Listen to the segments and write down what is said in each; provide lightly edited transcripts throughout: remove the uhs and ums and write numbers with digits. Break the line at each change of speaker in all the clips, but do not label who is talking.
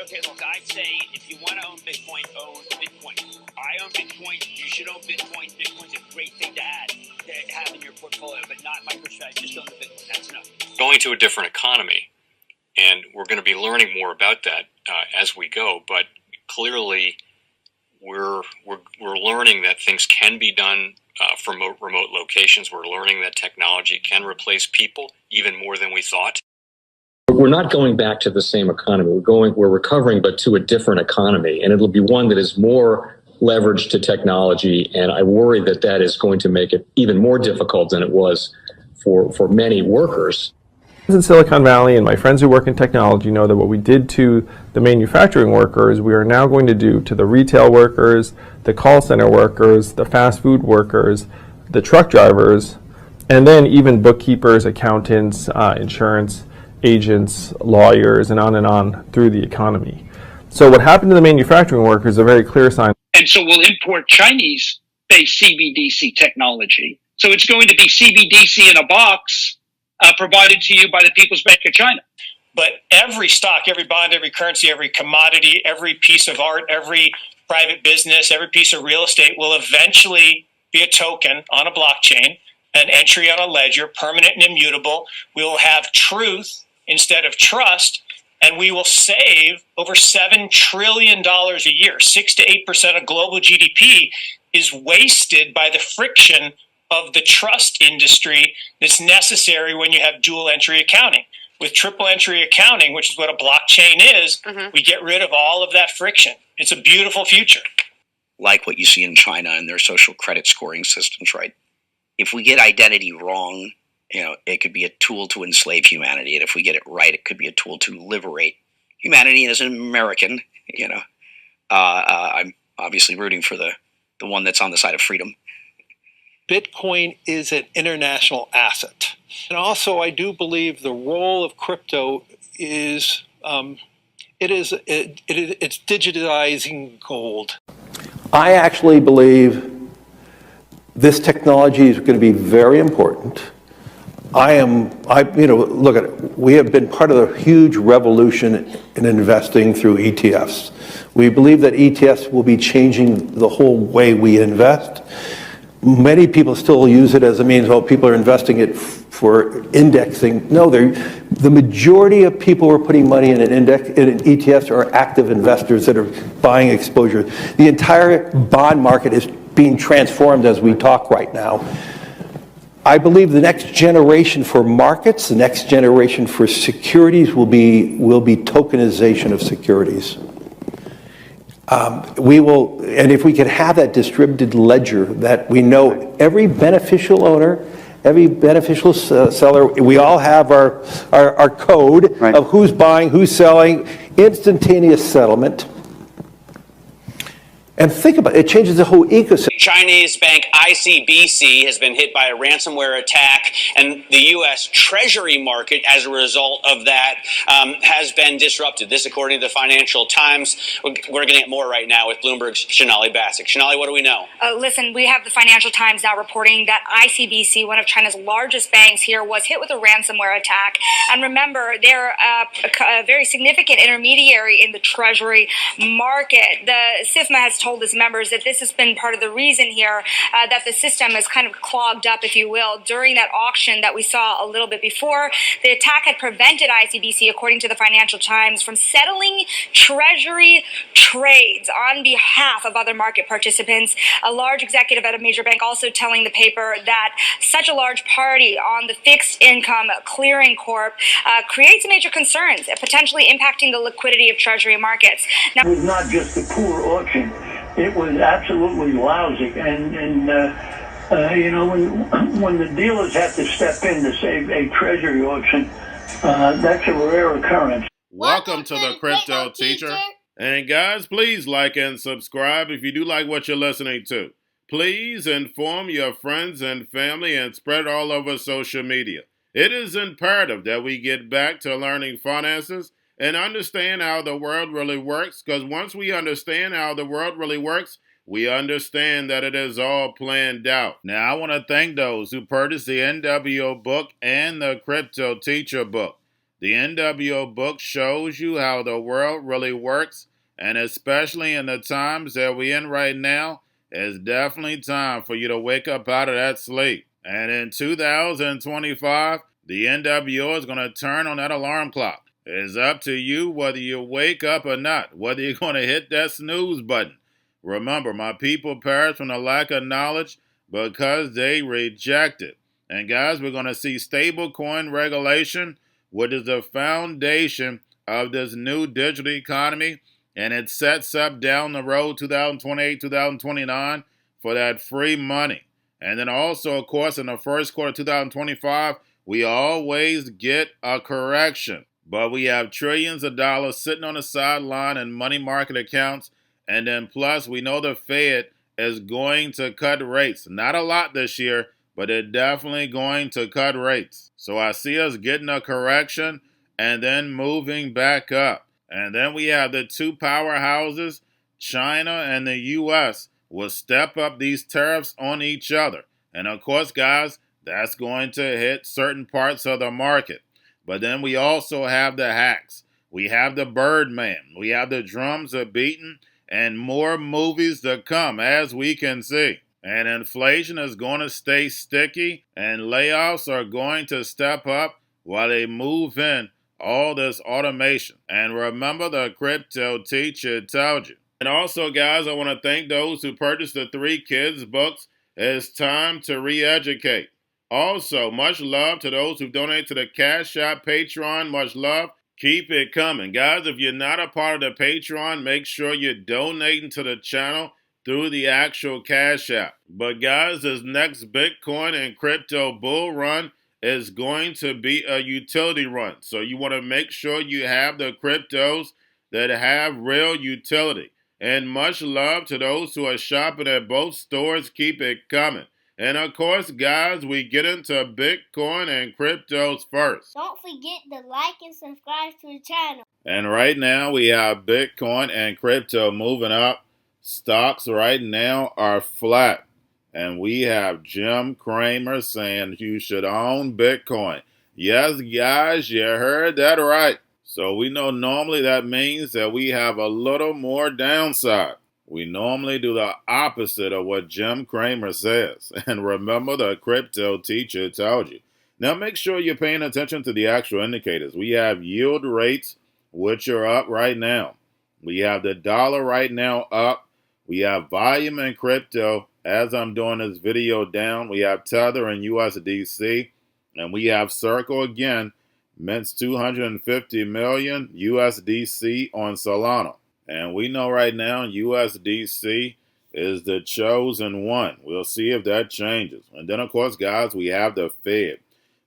Okay, look, I'd say if you want to own Bitcoin, own Bitcoin. I own Bitcoin. You should own Bitcoin. Bitcoin's a great thing to have in your portfolio, but not MicroStrategy. Just own the Bitcoin. That's enough.
Going to a different economy, and we're going to be learning more about that as we go. But clearly, we're learning that things can be done from remote locations. We're learning that technology can replace people even more than we thought.
We're not going back to the same economy. We're recovering, but to a different economy, and it'll be one that is more leveraged to technology. And I worry that that is going to make it even more difficult than it was for many workers.
In Silicon Valley, and my friends who work in technology know that what we did to the manufacturing workers, we are now going to do to the retail workers, the call center workers, the fast food workers, the truck drivers, and then even bookkeepers, accountants, insurance agents, lawyers, and on through the economy. So what happened to the manufacturing workers is a very clear sign.
And so we'll import Chinese-based CBDC technology. So it's going to be CBDC in a box provided to you by the People's Bank of China.
But every stock, every bond, every currency, every commodity, every piece of art, every private business, every piece of real estate will eventually be a token on a blockchain, an entry on a ledger, permanent and immutable. We will have truth instead of trust, and we will save over $7 trillion a year. 6 to 8% of global GDP is wasted by the friction of the trust industry that's necessary when you have dual entry accounting. With triple entry accounting, which is what a blockchain is, we get rid of all of that friction. It's a beautiful future.
Like what you see in China and their social credit scoring systems, right? If we get identity wrong, it could be a tool to enslave humanity. And if we get it right, it could be a tool to liberate humanity. And as an American, I'm obviously rooting for the one that's on the side of freedom.
Bitcoin is an international asset. And also, I do believe the role of crypto is, it's digitizing gold.
I actually believe this technology is going to be very important. Look at it. We have been part of a huge revolution in investing through ETFs. We believe that ETFs will be changing the whole way we invest. Many people still use it as a means, people are investing it for indexing. No, the majority of people who are putting money in in ETFs are active investors that are buying exposure. The entire bond market is being transformed as we talk right now. I believe the next generation for markets, the next generation for securities will be tokenization of securities. And if we could have that distributed ledger that we know every beneficial owner, every beneficial seller, we all have our code of who's buying, who's selling, instantaneous settlement. And think about it, it changes the whole ecosystem.
Chinese bank ICBC has been hit by a ransomware attack, and the U.S. Treasury market, as a result of that, has been disrupted. This, according to the Financial Times. We're getting it more right now with Bloomberg's Sonali Basak. Sonali, what do we know?
Listen, we have the Financial Times now reporting that ICBC, one of China's largest banks here, was hit with a ransomware attack. And remember, they're a very significant intermediary in the Treasury market. The SIFMA has told its members that this has been part of the reason here that the system is kind of clogged up, if you will, during that auction that we saw a little bit before. The attack had prevented ICBC, according to the Financial Times, from settling Treasury trades on behalf of other market participants. A large executive at a major bank also telling the paper that such a large party on the fixed income clearing corp creates major concerns, potentially impacting the liquidity of Treasury markets.
Now, it was not just a poor auction. It was absolutely lousy, and when the dealers have to step in to save a treasury auction, that's a rare occurrence.
Welcome to the Crypto Teacher. And guys, please like and subscribe if you do like what you're listening to. Please inform your friends and family and spread all over social media. It is imperative that we get back to learning finances and understand how the world really works, because once we understand how the world really works, we understand that it is all planned out. Now, I want to thank those who purchased the NWO book and the Crypto Teacher book. The NWO book shows you how the world really works, and especially in the times that we're in right now, it's definitely time for you to wake up out of that sleep. And in 2025, the NWO is going to turn on that alarm clock. It's up to you whether you wake up or not, whether you're going to hit that snooze button. Remember, my people perish from the lack of knowledge because they reject it. And guys, we're going to see stablecoin regulation, which is the foundation of this new digital economy, and it sets up down the road 2028, 2029 for that free money. And then also, of course, in the first quarter of 2025, we always get a correction. But we have trillions of dollars sitting on the sideline in money market accounts. And then plus, we know the Fed is going to cut rates. Not a lot this year, but they're definitely going to cut rates. So I see us getting a correction and then moving back up. And then we have the two powerhouses, China and the U.S., will step up these tariffs on each other. And of course, guys, that's going to hit certain parts of the market. But then we also have the hacks. We have the Birdman. We have the drums are beaten and more movies to come, as we can see. And inflation is going to stay sticky and layoffs are going to step up while they move in all this automation. And remember, the crypto teacher told you. And also, guys, I want to thank those who purchased the 3 kids books. It's time to re-educate. Also, much love to those who donate to the Cash App, Patreon. Much love. Keep it coming. Guys, if you're not a part of the Patreon, make sure you're donating to the channel through the actual Cash App. But guys, this next Bitcoin and crypto bull run is going to be a utility run. So you want to make sure you have the cryptos that have real utility. And much love to those who are shopping at both stores. Keep it coming. And of course, guys, we get into Bitcoin and cryptos first.
Don't forget to like and subscribe to the channel.
And right now, we have Bitcoin and crypto moving up. Stocks right now are flat. And we have Jim Cramer saying you should own Bitcoin. Yes, guys, you heard that right. So we know normally that means that we have a little more downside. We normally do the opposite of what Jim Cramer says. And remember, the crypto teacher told you. Now make sure you're paying attention to the actual indicators. We have yield rates, which are up right now. We have the dollar right now up. We have volume in crypto. As I'm doing this video down, we have Tether and USDC. And we have Circle again, mints 250 million USDC on Solana. And we know right now USDC is the chosen one. We'll see if that changes. And then, of course, guys, we have the Fed.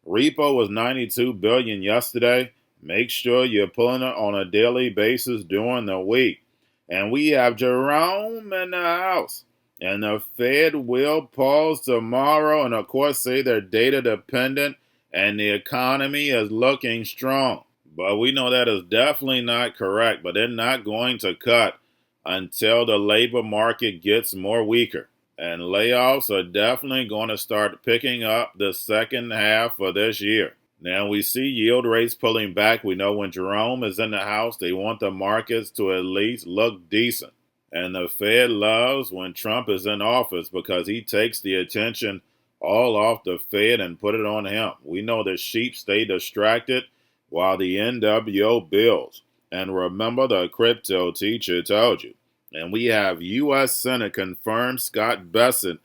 Repo was 92 billion yesterday. Make sure you're pulling it on a daily basis during the week. And we have Jerome in the house. And the Fed will pause tomorrow and, of course, say they're data dependent and the economy is looking strong. But we know that is definitely not correct. But they're not going to cut until the labor market gets more weaker. And layoffs are definitely going to start picking up the second half of this year. Now we see yield rates pulling back. We know when Jerome is in the house, they want the markets to at least look decent. And the Fed loves when Trump is in office because he takes the attention all off the Fed and put it on him. We know the sheep stay distracted while the NWO builds. And remember, the crypto teacher told you. And we have U.S. Senate confirmed Scott Bessent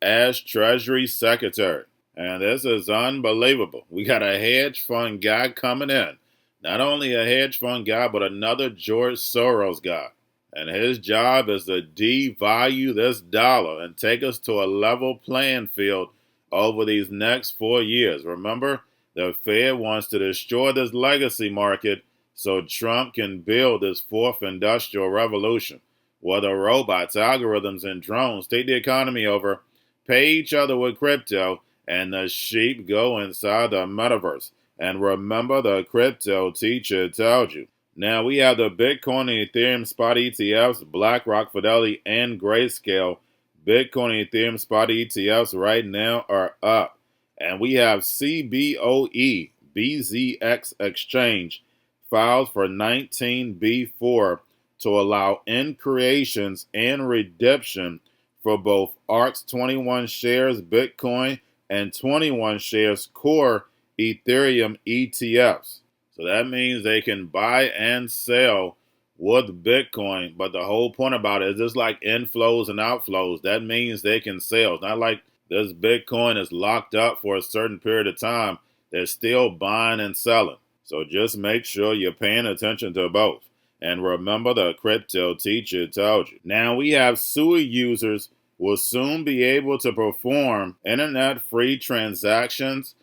as Treasury Secretary. And this is unbelievable. We got a hedge fund guy coming in. Not only a hedge fund guy, but another George Soros guy. And his job is to devalue this dollar and take us to a level playing field over these next 4 years. Remember, the Fed wants to destroy this legacy market so Trump can build this fourth industrial revolution, where the robots, algorithms, and drones take the economy over, pay each other with crypto, and the sheep go inside the metaverse. And remember, the crypto teacher told you. Now we have the Bitcoin and Ethereum spot ETFs, BlackRock, Fidelity, and Grayscale. Bitcoin and Ethereum spot ETFs right now are up. And we have CBOE, BZX Exchange filed for 19B4 to allow end creations and redemption for both ARC's 21 shares Bitcoin and 21 shares Core Ethereum ETFs. So that means they can buy and sell with Bitcoin, but the whole point about it is just like inflows and outflows. That means they can sell. It's not like this Bitcoin is locked up for a certain period of time. They're still buying and selling. So just make sure you're paying attention to both. And remember, the crypto teacher told you. Now we have SUI users will soon be able to perform internet-free transactions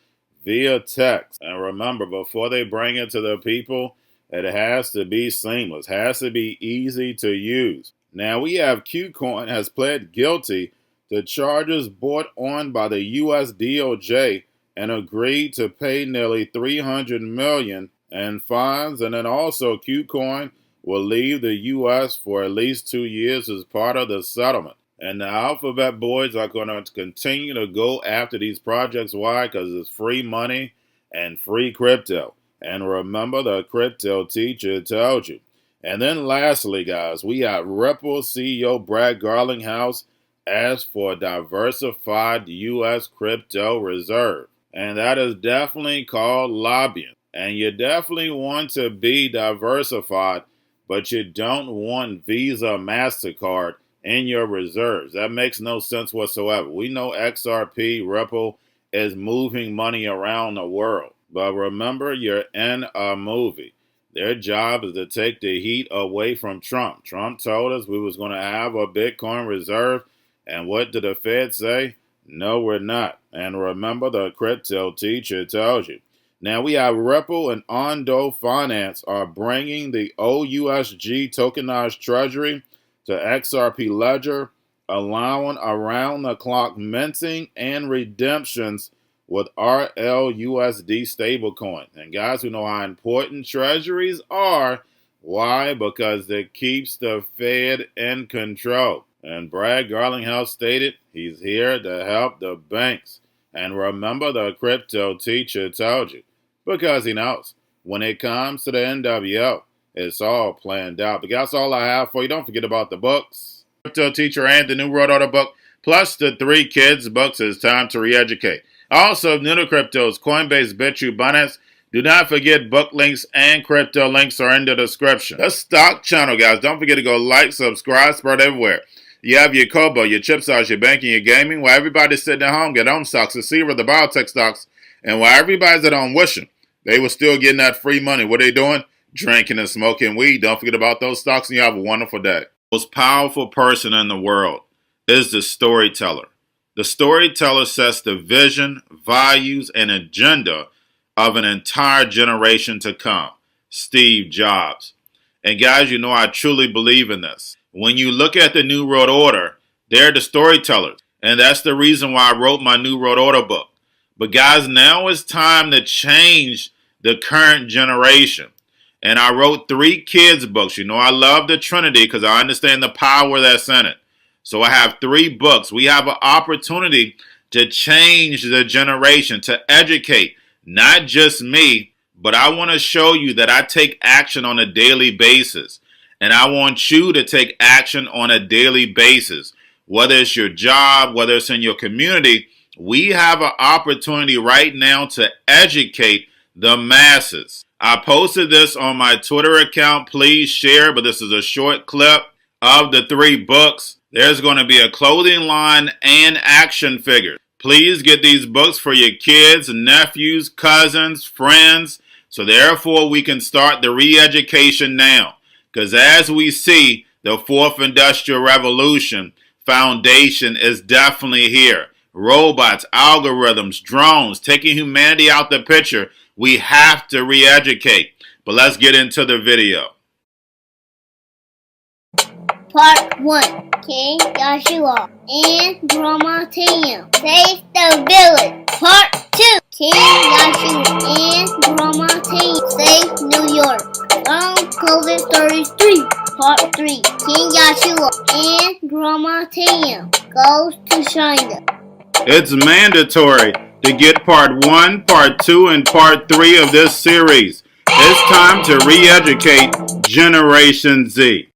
via text. And remember, before they bring it to the people, it has to be seamless, has to be easy to use. Now we have KuCoin has pled guilty to charges brought on by the U.S. DOJ and agreed to pay nearly $300 million in fines. And then also KuCoin will leave the U.S. for at least 2 years as part of the settlement. And the Alphabet boys are going to continue to go after these projects. Why? Because it's free money and free crypto. And remember, the crypto teacher told you. And then lastly, guys, we have Xrpl CEO Brad Garlinghouse asked for a diversified U.S. crypto reserve. And that is definitely called lobbying. And you definitely want to be diversified, but you don't want Visa, MasterCard in your reserves. That makes no sense whatsoever. We know XRP, Xrpl is moving money around the world. But remember, you're in a movie. Their job is to take the heat away from Trump. Trump told us we was going to have a Bitcoin reserve. And what did the Fed say? No, we're not. And remember, the crypto teacher told you. Now we have Xrpl and Ondo Finance are bringing the OUSG tokenized treasury to XRP Ledger, allowing around-the-clock minting and redemptions with RLUSD stablecoin. And guys, who know how important treasuries are. Why? Because it keeps the Fed in control. And Brad Garlinghouse stated he's here to help the banks. And remember, the crypto teacher told you. Because he knows when it comes to the NWO, it's all planned out. But that's all I have for you. Don't forget about the books. Crypto Teacher and the New World Order book, plus the 3 kids books. It's time to re-educate. Also, new to cryptos, Coinbase, Bitrue, Binance. Do not forget book links and crypto links are in the description. The stock channel, guys. Don't forget to go like, subscribe, spread everywhere. You have your Kobo, your chip stocks, your banking, your gaming. While everybody's sitting at home, get home stocks, the Xrpl, the biotech stocks. And while everybody's at home wishing they were still getting that free money, what are they doing? Drinking and smoking weed. Don't forget about those stocks, and you have a wonderful day. The most powerful person in the world is the storyteller. The storyteller sets the vision, values, and agenda of an entire generation to come. Steve Jobs. And guys, you know I truly believe in this. When you look at the New World Order, they're the storytellers. And that's the reason why I wrote my New World Order book. But guys, now it's time to change the current generation. And I wrote 3 kids books. You know, I love the Trinity because I understand the power that's in it. So I have 3 books. We have an opportunity to change the generation, to educate, not just me, but I want to show you that I take action on a daily basis. And I want you to take action on a daily basis. Whether it's your job, whether it's in your community, we have an opportunity right now to educate the masses. I posted this on my Twitter account. Please share, but this is a short clip of the 3 books. There's going to be a clothing line and action figures. Please get these books for your kids, nephews, cousins, friends, so therefore we can start the re-education now. Because as we see, the 4th Industrial Revolution foundation is definitely here. Robots, algorithms, drones, taking humanity out the picture. We have to re-educate. But let's get into the video.
Part 1. King Joshua and Grandma Tam save the village. Part 2. King Joshua and Grandma Tam save New York from COVID-33. Part 3. King Joshua and Grandma Tam goes to China.
It's mandatory to get part 1, part 2, and part 3 of this series. It's time to re-educate Generation Z.